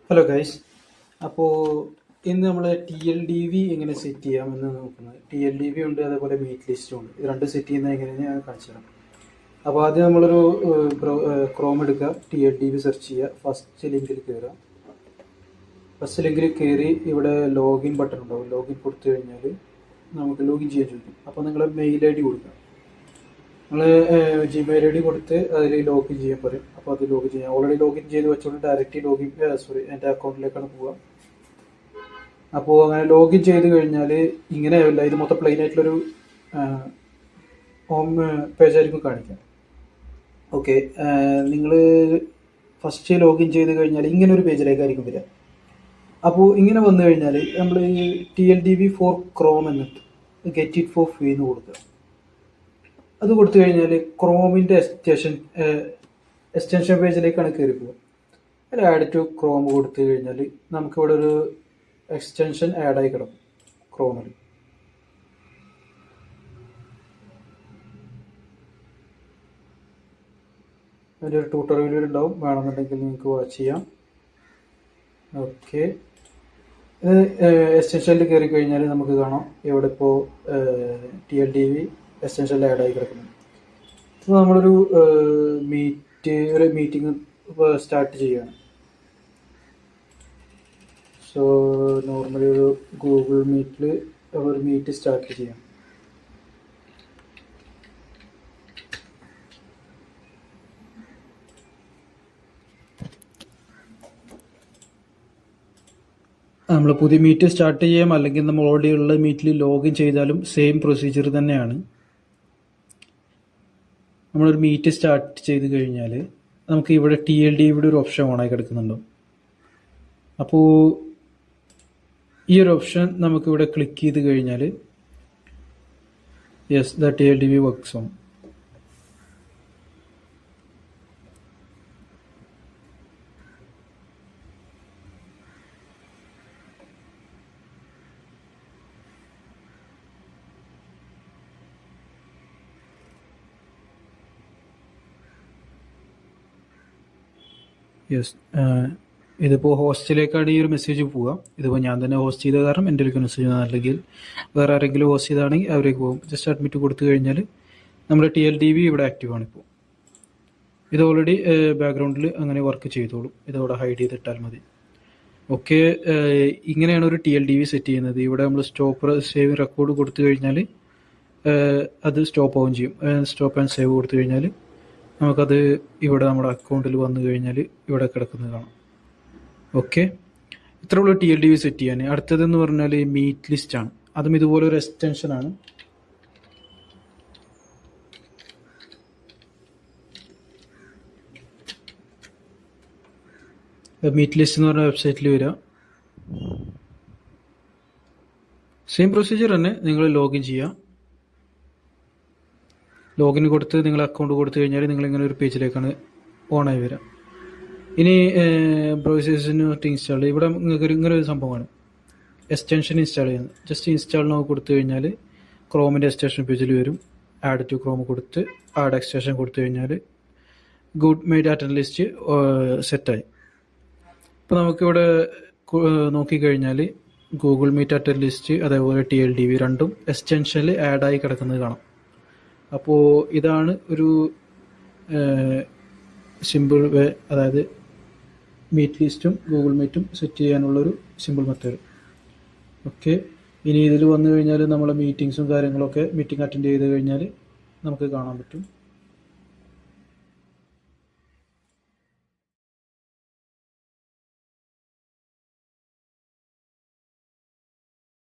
Hello guys. അപ്പോൾ ഇന്ന് നമ്മൾ TLDV എങ്ങനെ സെറ്റ് ചെയ്യാമെന്ന് നോക്കുന്നത്. TLDV ഉണ്ട്, അതേപോലെ മീറ്റ് ലിസ്റ്റും ഉണ്ട്. ഇത് രണ്ട് സെറ്റ് ചെയ്യുന്നത് എങ്ങനെയാണ് ഞാൻ കാണിച്ചു തരാം. അപ്പോൾ ആദ്യം നമ്മളൊരു ക്രോം എടുക്കുക, TLDV സെർച്ച് ചെയ്യുക, ഫസ്റ്റ് ലിങ്കിൽ കയറുക. ഫസ്റ്റ് ലിങ്കിൽ കയറി ഇവിടെ ലോഗിൻ ബട്ടൺ ഉണ്ടാവും. ലോഗിൻ കൊടുത്തു കഴിഞ്ഞാൽ നമുക്ക് ലോഗിൻ ചെയ്യാൻ ചോദിക്കും. അപ്പോൾ നിങ്ങൾ മെയിൽ ID കൊടുക്കുക. നിങ്ങൾ Gmail ID കൊടുത്ത് അതിൽ ലോഗിൻ ചെയ്യാൻ പറയും. അപ്പോൾ അത് ലോഗിൻ ചെയ്യാം. ഓൾറെഡി ലോഗിൻ ചെയ്ത് വെച്ചുകൊണ്ട് ഡയറക്റ്റ് ലോഗിൻ എൻ്റെ അക്കൗണ്ടിലേക്കാണ് പോവുക. അപ്പോൾ അങ്ങനെ ലോഗിൻ ചെയ്ത് കഴിഞ്ഞാൽ ഇങ്ങനെയല്ല, ഇത് മൊത്തം പ്ലെയിൻ ആയിട്ടുള്ളൊരു ഹോം പേജായിരിക്കും കാണിക്കാം. ഓക്കെ, നിങ്ങൾ ഫസ്റ്റ് ലോഗിൻ ചെയ്ത് കഴിഞ്ഞാൽ ഇങ്ങനെ ഒരു പേജിലേക്കായിരിക്കും വരിക. അപ്പോൾ ഇങ്ങനെ വന്നു കഴിഞ്ഞാൽ നമ്മൾ ഈ TLDV ഫോർ ക്രോം എന്നിട്ട് ഗെറ്റ് ഇറ്റ് ഫോർ ഫ്രീ എന്ന് കൊടുക്കുക. അത് കൊടുത്തു കഴിഞ്ഞാൽ ക്രോമിൻ്റെ എക്സ്റ്റൻഷൻ പേജിലേക്കാണ് കയറി പോകുക. അതിൽ ആഡ് ടു ക്രോം കൊടുത്തു കഴിഞ്ഞാൽ നമുക്കിവിടെ ഒരു എക്സ്റ്റൻഷൻ ആഡായി കിടക്കും ക്രോമിൽ. അതിൻ്റെ ഒരു ട്യൂട്ടോറിയൽ ഉണ്ടാവും, വേണമെന്നുണ്ടെങ്കിൽ നിങ്ങൾക്ക് വാച്ച് ചെയ്യാം. ഓക്കെ, എക്സ്റ്റൻഷനിൽ കയറി കഴിഞ്ഞാൽ നമുക്ക് കാണാം ഇവിടെ ഇപ്പോൾ TLDV എക്സ്റ്റൻഷനിൽ ആഡായി കിടക്കുന്നത്. ഇപ്പോൾ നമ്മളൊരു മീറ്റിംഗ് സ്റ്റാർട്ട് ചെയ്യുകയാണ്. സോ നോർമലി ഒരു ഗൂഗിൾ മീറ്റിൽ ഒരു മീറ്റ് സ്റ്റാർട്ട് ചെയ്യാം. നമ്മൾ പുതിയ മീറ്റ് സ്റ്റാർട്ട് ചെയ്യാം, അല്ലെങ്കിൽ നമ്മൾ ഓൾറെഡി ഉള്ള മീറ്റിൽ ലോഗിൻ ചെയ്താലും സെയിം പ്രൊസീജിയർ തന്നെയാണ്. നമ്മളൊരു മീറ്റ് സ്റ്റാർട്ട് ചെയ്ത് കഴിഞ്ഞാൽ നമുക്ക് ഇവിടെ TLDVയുടെ ഒരു ഓപ്ഷൻ ഓണായി കിടക്കുന്നുണ്ടോ. അപ്പോൾ ഈ ഒരു ഓപ്ഷൻ നമുക്കിവിടെ ക്ലിക്ക് ചെയ്ത് കഴിഞ്ഞാൽ yes the TLDV works on. Yes, ഇതിപ്പോൾ ഹോസ്റ്റിലേക്കാണ് ഈ ഒരു മെസ്സേജ് പോവുക. ഇതിപ്പോൾ ഞാൻ തന്നെ ഹോസ്റ്റ് ചെയ്ത കാരണം എൻ്റെ ഒരു മെസ്സേജ്, അല്ലെങ്കിൽ വേറെ ആരെങ്കിലും ഹോസ്റ്റ് ചെയ്താണെങ്കിൽ അവരേക്ക് പോകും. ജസ്റ്റ് അഡ്മിറ്റ് കൊടുത്തു കഴിഞ്ഞാൽ നമ്മുടെ TLDV ഇവിടെ ആക്റ്റീവ് ആണ്. ഇപ്പോൾ ഇത് ഓൾറെഡി ബാക്ക്ഗ്രൗണ്ടിൽ അങ്ങനെ വർക്ക് ചെയ്തോളും. ഇതവിടെ ഹൈഡ് ചെയ്തിട്ടാൽ മതി. ഓക്കെ, ഇങ്ങനെയാണ് ഒരു TLDV സെറ്റ് ചെയ്യുന്നത്. ഇവിടെ നമ്മൾ സ്റ്റോപ്പ് സേവ് റെക്കോർഡ് കൊടുത്തു കഴിഞ്ഞാൽ അത് സ്റ്റോപ്പ് ആവുകയും ചെയ്യും. സ്റ്റോപ്പ് ആൻഡ് സേവ് കൊടുത്തു കഴിഞ്ഞാൽ നമുക്കത് ഇവിടെ നമ്മുടെ അക്കൗണ്ടിൽ വന്നു കഴിഞ്ഞാൽ ഇവിടെ കിടക്കുന്നത് കാണാം. ഓക്കെ, ഇത്രയുള്ള TLDV സെറ്റ് ചെയ്യാൻ. അടുത്തതെന്ന് പറഞ്ഞാൽ മീറ്റ് ലിസ്റ്റ് ആണ്. അതും ഇതുപോലെ ഒരു എക്സ്റ്റൻഷനാണ്. മീറ്റ് ലിസ്റ്റ് എന്ന് പറഞ്ഞ വെബ്സൈറ്റിൽ വരിക. സെയിം പ്രൊസീജിയർ തന്നെ, നിങ്ങൾ ലോഗിൻ ചെയ്യുക. ലോഗിൻ കൊടുത്ത് നിങ്ങൾ അക്കൗണ്ട് കൊടുത്തു കഴിഞ്ഞാൽ നിങ്ങളിങ്ങനെ ഒരു പേജിലേക്കാണ് ഓണായി വരിക. ഇനി ബ്രൗസേഴ്സിന് ഇൻസ്റ്റാൾ ചെയ്യുക. ഇവിടെ നിങ്ങൾക്ക് ഇങ്ങനെ ഒരു സംഭവമാണ് എക്സ്റ്റൻഷൻ ഇൻസ്റ്റാൾ ചെയ്യുന്നത്. ജസ്റ്റ് ഇൻസ്റ്റാൾ നോ കൊടുത്തു കഴിഞ്ഞാൽ ക്രോമിൻ്റെ എക്സ്റ്റൻഷൻ പേജിൽ വരും. ആഡ് ടു ക്രോം കൊടുത്ത് ആഡ് എക്സ്റ്റൻഷൻ കൊടുത്തു കഴിഞ്ഞാൽ ഗുഡ് മൈ ഡാറ്റ ലിസ്റ്റ് സെറ്റായി. ഇപ്പോൾ നമുക്കിവിടെ നോക്കിക്കഴിഞ്ഞാൽ ഗൂഗിൾ മീറ്റ് അറ്റൻഡ് ലിസ്റ്റ് അതേപോലെ TLDV രണ്ടും എക്സ്റ്റൻഷനിൽ ആഡായി കിടക്കുന്നത് കാണാം. അപ്പോൾ ഇതാണ് ഒരു സിമ്പിൾ വേ, അതായത് മീറ്റ് ലിസ്റ്റും ഗൂഗിൾ മീറ്റും സെറ്റ് ചെയ്യാനുള്ളൊരു സിമ്പിൾ മെത്തേഡ്. ഓക്കെ, ഇനി ഇതിൽ വന്നു കഴിഞ്ഞാൽ നമ്മളെ മീറ്റിങ്സും കാര്യങ്ങളൊക്കെ മീറ്റിംഗ് അറ്റൻഡ് ചെയ്ത് കഴിഞ്ഞാൽ നമുക്ക് കാണാൻ പറ്റും.